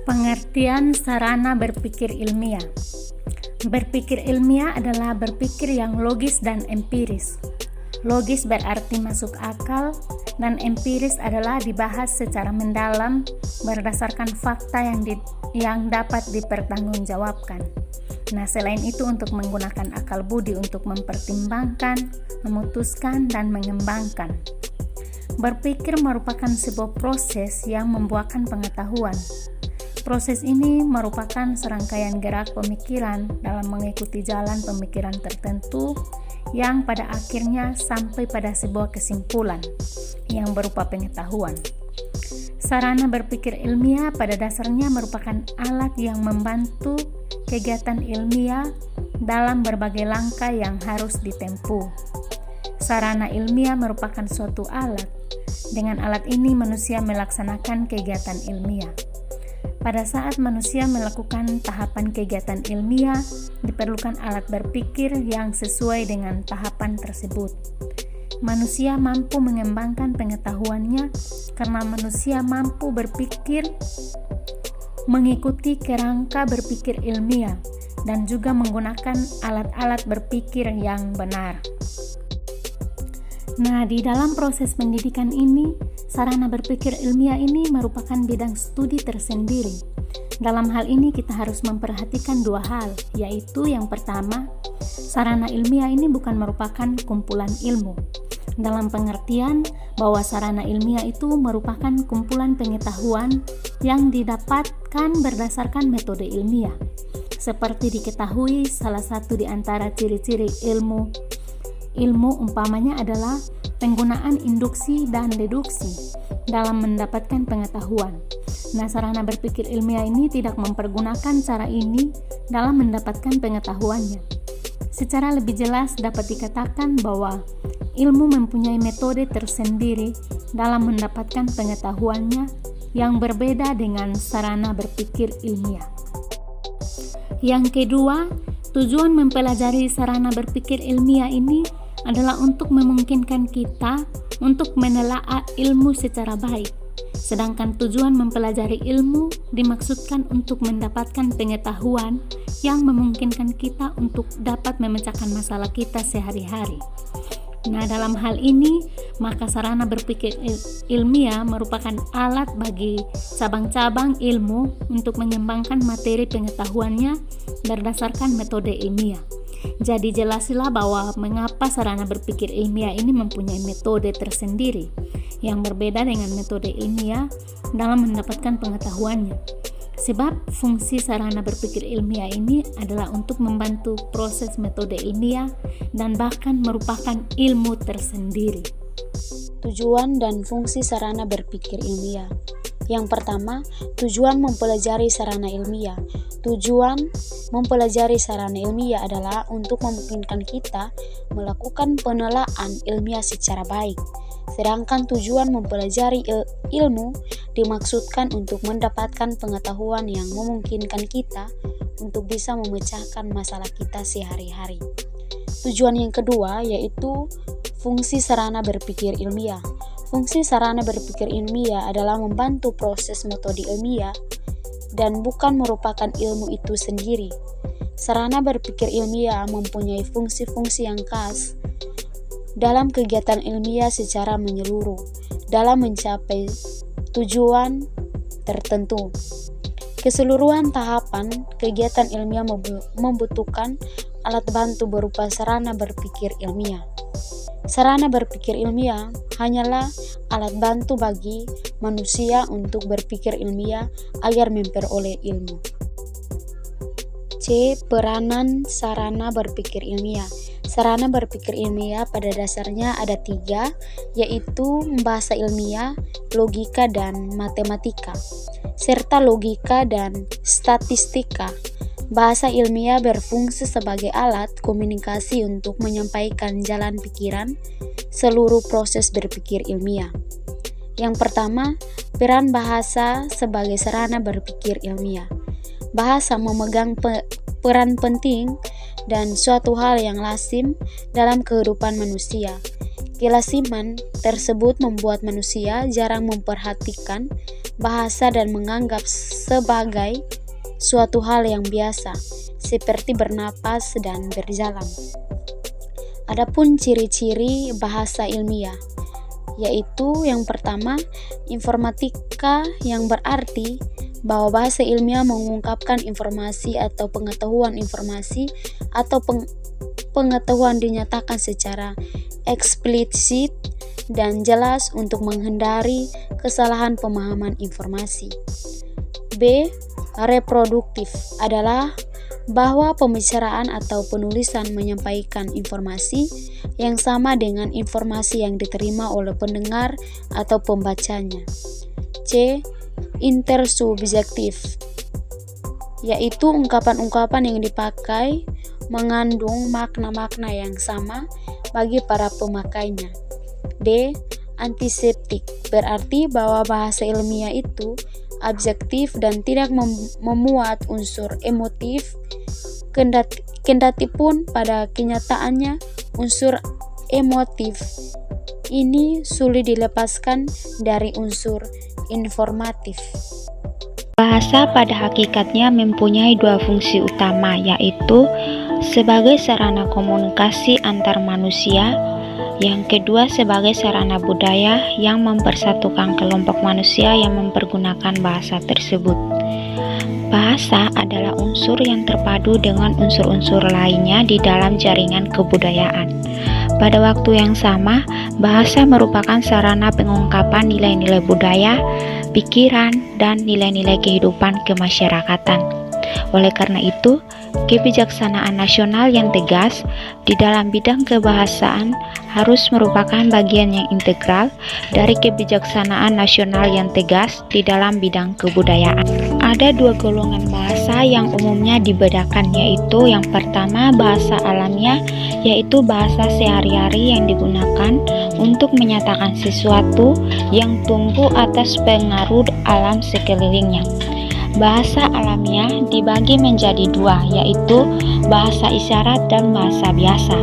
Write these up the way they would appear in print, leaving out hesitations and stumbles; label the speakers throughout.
Speaker 1: Pengertian sarana berpikir ilmiah. Berpikir ilmiah adalah berpikir yang logis dan empiris. Logis berarti masuk akal, dan empiris adalah dibahas secara mendalam berdasarkan fakta yang dapat dipertanggungjawabkan. Nah, selain itu untuk menggunakan akal budi untuk mempertimbangkan, memutuskan, dan mengembangkan. Berpikir merupakan sebuah proses yang membuahkan pengetahuan. Proses ini merupakan serangkaian gerak pemikiran dalam mengikuti jalan pemikiran tertentu yang pada akhirnya sampai pada sebuah kesimpulan yang berupa pengetahuan. Sarana berpikir ilmiah pada dasarnya merupakan alat yang membantu kegiatan ilmiah dalam berbagai langkah yang harus ditempuh. Sarana ilmiah merupakan suatu alat. Dengan alat ini manusia melaksanakan kegiatan ilmiah. Pada saat manusia melakukan tahapan kegiatan ilmiah, diperlukan alat berpikir yang sesuai dengan tahapan tersebut. Manusia mampu mengembangkan pengetahuannya karena manusia mampu berpikir mengikuti kerangka berpikir ilmiah dan juga menggunakan alat-alat berpikir yang benar. Nah, di dalam proses pendidikan ini, sarana berpikir ilmiah ini merupakan bidang studi tersendiri. Dalam hal ini kita harus memperhatikan dua hal, yaitu yang pertama, sarana ilmiah ini bukan merupakan kumpulan ilmu. Dalam pengertian bahwa sarana ilmiah itu merupakan kumpulan pengetahuan yang didapatkan berdasarkan metode ilmiah. Seperti diketahui, salah satu di antara ciri-ciri ilmu umpamanya adalah penggunaan induksi dan deduksi dalam mendapatkan pengetahuan. Nah, sarana berpikir ilmiah ini tidak mempergunakan cara ini dalam mendapatkan pengetahuannya. Secara lebih jelas dapat dikatakan bahwa ilmu mempunyai metode tersendiri dalam mendapatkan pengetahuannya yang berbeda dengan sarana berpikir ilmiah. Yang kedua, tujuan mempelajari sarana berpikir ilmiah ini adalah untuk memungkinkan kita untuk menelaah ilmu secara baik. Sedangkan tujuan mempelajari ilmu dimaksudkan untuk mendapatkan pengetahuan yang memungkinkan kita untuk dapat memecahkan masalah kita sehari-hari. Nah, dalam hal ini, maka sarana berpikir ilmiah merupakan alat bagi cabang-cabang ilmu untuk mengembangkan materi pengetahuannya berdasarkan metode ilmiah. Jadi jelaslah bahwa mengapa sarana berpikir ilmiah ini mempunyai metode tersendiri yang berbeda dengan metode ilmiah dalam mendapatkan pengetahuannya. Sebab fungsi sarana berpikir ilmiah ini adalah untuk membantu proses metode ilmiah dan bahkan merupakan ilmu tersendiri.
Speaker 2: Tujuan dan fungsi sarana berpikir ilmiah. Yang pertama, tujuan mempelajari sarana ilmiah. Tujuan mempelajari sarana ilmiah adalah untuk memungkinkan kita melakukan penelaahan ilmiah secara baik. Sedangkan tujuan mempelajari ilmu dimaksudkan untuk mendapatkan pengetahuan yang memungkinkan kita untuk bisa memecahkan masalah kita sehari-hari. Tujuan yang kedua yaitu fungsi sarana berpikir ilmiah. Fungsi sarana berpikir ilmiah adalah membantu proses metode ilmiah dan bukan merupakan ilmu itu sendiri. Sarana berpikir ilmiah mempunyai fungsi-fungsi yang khas dalam kegiatan ilmiah secara menyeluruh dalam mencapai tujuan tertentu. Keseluruhan tahapan kegiatan ilmiah membutuhkan alat bantu berupa sarana berpikir ilmiah. Sarana berpikir ilmiah hanyalah alat bantu bagi manusia untuk berpikir ilmiah agar memperoleh ilmu. C. Peranan sarana berpikir ilmiah. Sarana berpikir ilmiah pada dasarnya ada 3, yaitu bahasa ilmiah, logika, dan matematika, serta logika dan statistika. Bahasa ilmiah berfungsi sebagai alat komunikasi untuk menyampaikan jalan pikiran, seluruh proses berpikir ilmiah. Yang pertama, peran bahasa sebagai sarana berpikir ilmiah. Bahasa memegang peran penting dan suatu hal yang lazim dalam kehidupan manusia. Kelasiman tersebut membuat manusia jarang memperhatikan bahasa dan menganggap sebagai suatu hal yang biasa, seperti bernapas dan berjalan. Adapun ciri-ciri bahasa ilmiah, yaitu yang pertama, informatika, yang berarti bahwa bahasa ilmiah mengungkapkan informasi atau pengetahuan informasi atau pengetahuan dinyatakan secara eksplisit dan jelas untuk menghindari kesalahan pemahaman informasi. B. Reproduktif adalah bahwa pembicaraan atau penulisan menyampaikan informasi yang sama dengan informasi yang diterima oleh pendengar atau pembacanya. C. Intersubjektif, yaitu ungkapan-ungkapan yang dipakai mengandung makna-makna yang sama bagi para pemakainya. D. Antiseptik, berarti bahwa bahasa ilmiah itu objektif dan tidak memuat unsur emotif, kendati pun pada kenyataannya unsur emotif ini sulit dilepaskan dari unsur informatif.
Speaker 3: Bahasa pada hakikatnya mempunyai dua fungsi utama, yaitu sebagai sarana komunikasi antar manusia, yang kedua sebagai sarana budaya yang mempersatukan kelompok manusia yang mempergunakan bahasa tersebut. Bahasa adalah unsur yang terpadu dengan unsur-unsur lainnya di dalam jaringan kebudayaan. Pada waktu yang sama, bahasa merupakan sarana pengungkapan nilai-nilai budaya, pikiran, dan nilai-nilai kehidupan kemasyarakatan. Oleh karena itu, kebijaksanaan nasional yang tegas di dalam bidang kebahasaan harus merupakan bagian yang integral dari kebijaksanaan nasional yang tegas di dalam bidang kebudayaan. Ada dua golongan bahasa yang umumnya dibedakan, yaitu yang pertama bahasa alamiah, yaitu bahasa sehari-hari yang digunakan untuk menyatakan sesuatu yang tumbuh atas pengaruh alam sekelilingnya. Bahasa alamiah dibagi menjadi dua, yaitu bahasa isyarat dan bahasa biasa.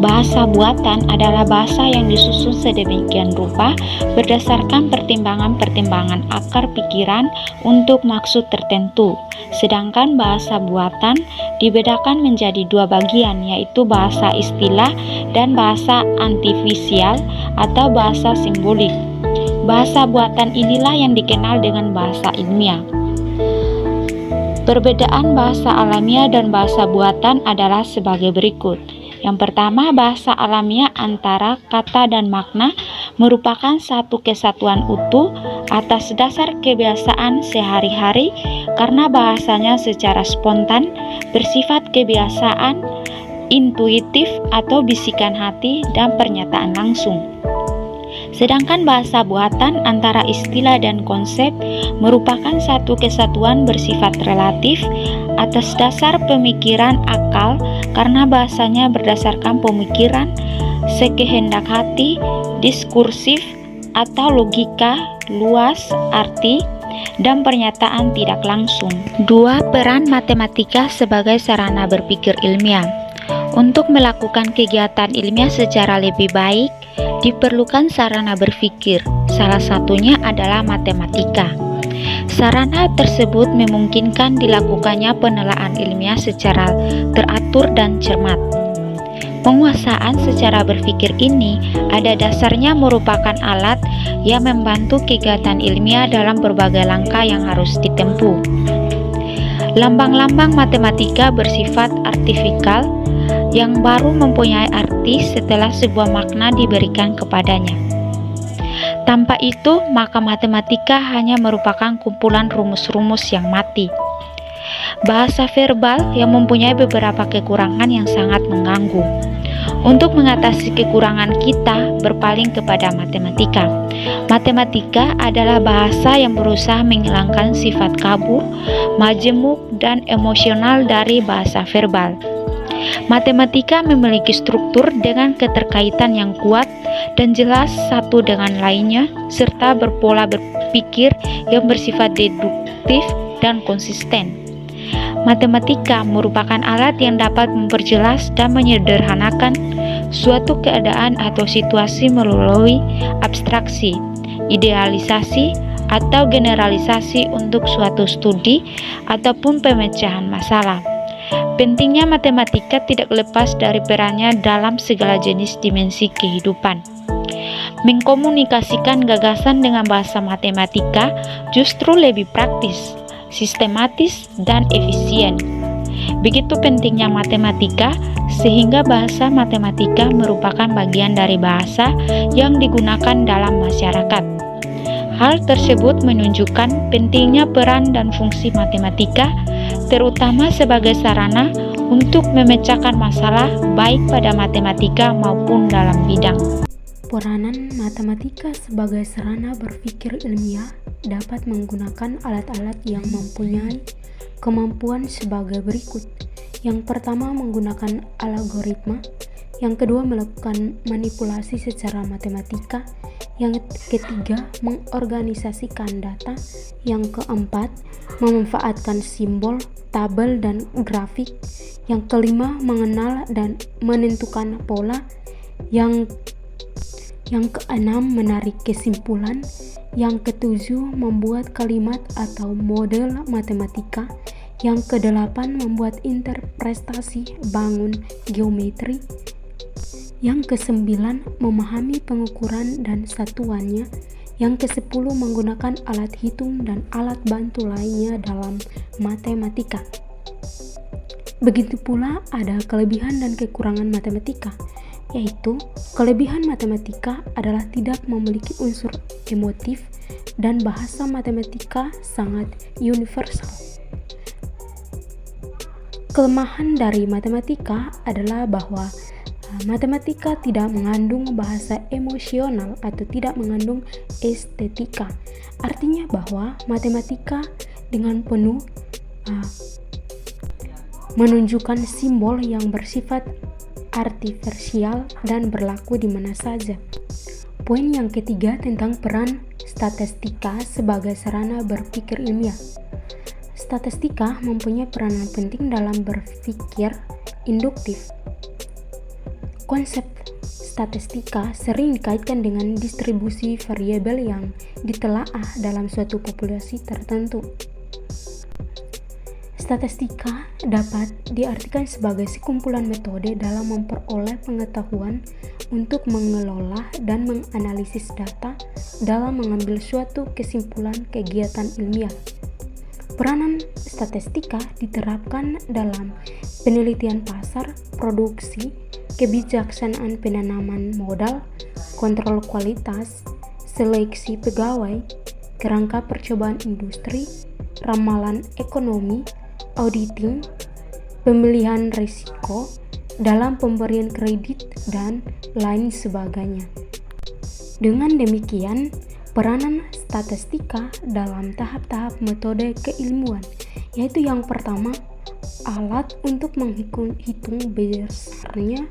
Speaker 3: Bahasa buatan adalah bahasa yang disusun sedemikian rupa berdasarkan pertimbangan-pertimbangan akar pikiran untuk maksud tertentu. Sedangkan bahasa buatan dibedakan menjadi dua bagian, yaitu bahasa istilah dan bahasa artifisial atau bahasa simbolik. Bahasa buatan inilah yang dikenal dengan bahasa ilmiah. Perbedaan bahasa alamiah dan bahasa buatan adalah sebagai berikut. Yang pertama, bahasa alamiah antara kata dan makna merupakan satu kesatuan utuh atas dasar kebiasaan sehari-hari karena bahasanya secara spontan, bersifat kebiasaan, intuitif atau bisikan hati dan pernyataan langsung. Sedangkan bahasa buatan antara istilah dan konsep merupakan satu kesatuan bersifat relatif atas dasar pemikiran akal karena bahasanya berdasarkan pemikiran, sekehendak hati, diskursif atau logika, luas, arti, dan pernyataan tidak langsung. 2. Peran matematika sebagai sarana berpikir ilmiah. Untuk melakukan kegiatan ilmiah secara lebih baik, diperlukan sarana berpikir. Salah satunya adalah matematika. Sarana tersebut memungkinkan dilakukannya penelaahan ilmiah secara teratur dan cermat. Penguasaan secara berpikir ini ada dasarnya merupakan alat yang membantu kegiatan ilmiah dalam berbagai langkah yang harus ditempuh. Lambang-lambang matematika bersifat artifikal yang baru mempunyai arti setelah sebuah makna diberikan kepadanya. Tanpa itu, maka matematika hanya merupakan kumpulan rumus-rumus yang mati. Bahasa verbal yang mempunyai beberapa kekurangan yang sangat mengganggu. Untuk mengatasi kekurangan kita berpaling kepada matematika. Matematika adalah bahasa yang berusaha menghilangkan sifat kabur, majemuk, dan emosional dari bahasa verbal. Matematika memiliki struktur dengan keterkaitan yang kuat dan jelas satu dengan lainnya, serta berpola berpikir yang bersifat deduktif dan konsisten. Matematika merupakan alat yang dapat memperjelas dan menyederhanakan suatu keadaan atau situasi melalui abstraksi, idealisasi, atau generalisasi untuk suatu studi ataupun pemecahan masalah. Pentingnya matematika tidak lepas dari perannya dalam segala jenis dimensi kehidupan. Mengkomunikasikan gagasan dengan bahasa matematika justru lebih praktis, sistematis, dan efisien. Begitu pentingnya matematika, sehingga bahasa matematika merupakan bagian dari bahasa yang digunakan dalam masyarakat. Hal tersebut menunjukkan pentingnya peran dan fungsi matematika, terutama sebagai sarana untuk memecahkan masalah baik pada matematika maupun dalam bidang.
Speaker 2: Peranan matematika sebagai sarana berpikir ilmiah dapat menggunakan alat-alat yang mempunyai kemampuan sebagai berikut. Yang pertama, menggunakan algoritma. Yang kedua, melakukan manipulasi secara matematika. Yang ketiga, mengorganisasikan data. Yang keempat, memanfaatkan simbol, tabel, dan grafik. Yang kelima, mengenal dan menentukan pola. Yang keenam, menarik kesimpulan. Yang ketujuh, membuat kalimat atau model matematika. Yang kedelapan, membuat interpretasi bangun geometri. Yang kesembilan, memahami pengukuran dan satuannya. Yang kesepuluh, menggunakan alat hitung dan alat bantu lainnya dalam matematika. Begitu pula ada kelebihan dan kekurangan matematika, yaitu kelebihan matematika adalah tidak memiliki unsur emotif dan bahasa matematika sangat universal. Kelemahan dari matematika adalah bahwa matematika tidak mengandung bahasa emosional atau tidak mengandung estetika. Artinya bahwa matematika dengan penuh menunjukkan simbol yang bersifat artifisial dan berlaku di mana saja. Poin yang ketiga tentang peran statistika sebagai sarana berpikir ilmiah. Statistika mempunyai peranan penting dalam berpikir induktif. Konsep statistika sering dikaitkan dengan distribusi variabel yang ditelaah dalam suatu populasi tertentu. Statistika dapat diartikan sebagai sekumpulan metode dalam memperoleh pengetahuan untuk mengelola dan menganalisis data dalam mengambil suatu kesimpulan kegiatan ilmiah. Peranan statistika diterapkan dalam penelitian pasar, produksi, kebijaksanaan penanaman modal, kontrol kualitas, seleksi pegawai, kerangka percobaan industri, ramalan ekonomi, auditing, pemilihan risiko dalam pemberian kredit, dan lain sebagainya. Dengan demikian, peranan statistika dalam tahap-tahap metode keilmuan, yaitu yang pertama, alat untuk menghitung besarnya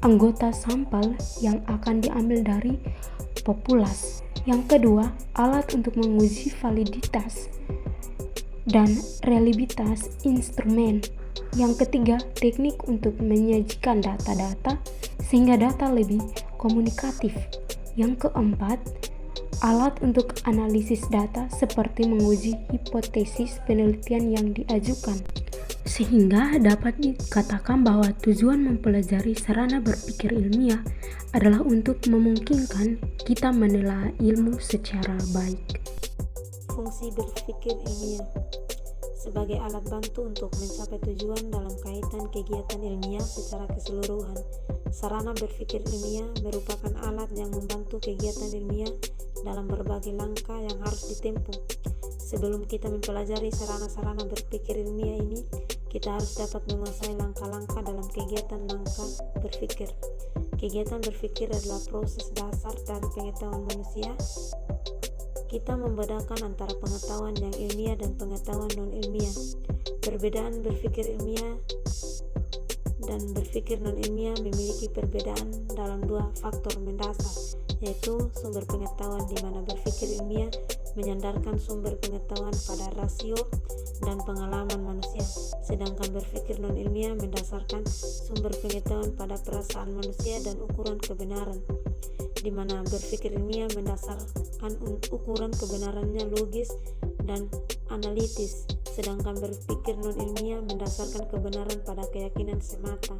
Speaker 2: anggota sampel yang akan diambil dari populasi. Yang kedua, alat untuk menguji validitas dan reliabilitas instrumen. Yang ketiga, teknik untuk menyajikan data-data sehingga data lebih komunikatif. Yang keempat, alat untuk analisis data seperti menguji hipotesis penelitian yang diajukan. Sehingga dapat dikatakan bahwa tujuan mempelajari sarana berpikir ilmiah adalah untuk memungkinkan kita menelaah ilmu secara baik.
Speaker 4: Fungsi berpikir ilmiah sebagai alat bantu untuk mencapai tujuan dalam kaitan kegiatan ilmiah secara keseluruhan. Sarana berpikir ilmiah merupakan alat yang membantu kegiatan ilmiah dalam berbagai langkah yang harus ditempuh. Sebelum kita mempelajari sarana-sarana berpikir ilmiah ini, kita harus dapat menguasai langkah-langkah dalam kegiatan langkah berpikir. Kegiatan berpikir adalah proses dasar dari pengetahuan manusia. Kita membedakan antara pengetahuan yang ilmiah dan pengetahuan non-ilmiah. Perbedaan berpikir ilmiah dan berpikir non-ilmiah memiliki perbedaan dalam dua faktor mendasar, yaitu sumber pengetahuan, di mana berpikir ilmiah menyandarkan sumber pengetahuan pada rasio dan pengalaman manusia, sedangkan berpikir non-ilmiah mendasarkan sumber pengetahuan pada perasaan manusia dan ukuran kebenaran, di mana berpikir ilmiah mendasarkan ukuran kebenarannya logis dan analitis, sedangkan berpikir non-ilmiah mendasarkan kebenaran pada keyakinan semata.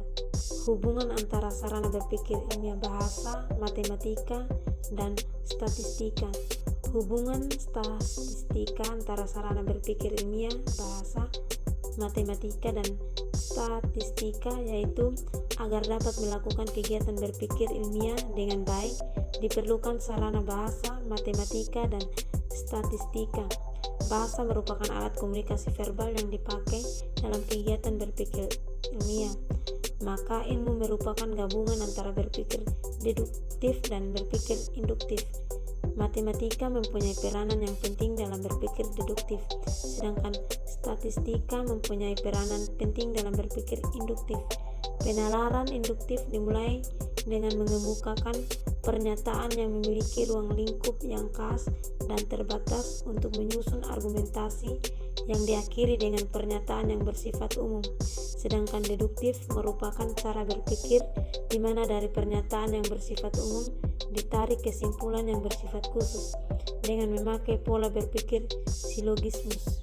Speaker 4: Hubungan antara sarana berpikir ilmiah bahasa, matematika, dan statistika. Hubungan statistika antara sarana berpikir ilmiah bahasa, matematika, dan statistika yaitu agar dapat melakukan kegiatan berpikir ilmiah dengan baik diperlukan sarana bahasa, matematika, dan statistika. Bahasa merupakan alat komunikasi verbal yang dipakai dalam kegiatan berpikir ilmiah. Maka ilmu merupakan gabungan antara berpikir deduktif dan berpikir induktif. Matematika mempunyai peranan yang penting dalam berpikir deduktif, sedangkan statistika mempunyai peranan penting dalam berpikir induktif. Penalaran induktif dimulai dengan mengemukakan pernyataan yang memiliki ruang lingkup yang khas dan terbatas untuk menyusun argumentasi yang diakhiri dengan pernyataan yang bersifat umum. Sedangkan deduktif merupakan cara berpikir di mana dari pernyataan yang bersifat umum ditarik kesimpulan yang bersifat khusus dengan memakai pola berpikir silogismus.